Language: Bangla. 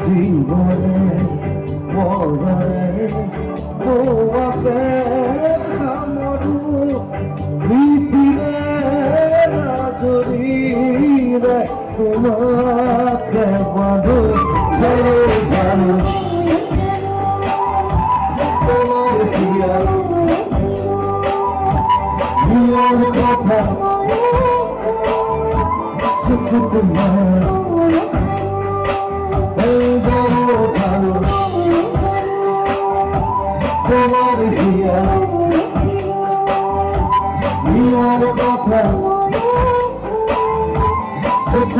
জীবনে মরণে তোমাকে মরু পৃথিবীরে জড়িয়ে তোমাকে বাঁধো জানো জানো তোমার প্রিয়া নিয়ম কথা সুখ তোমার তোমার প্রিয়া নিয়ম কথা সুখ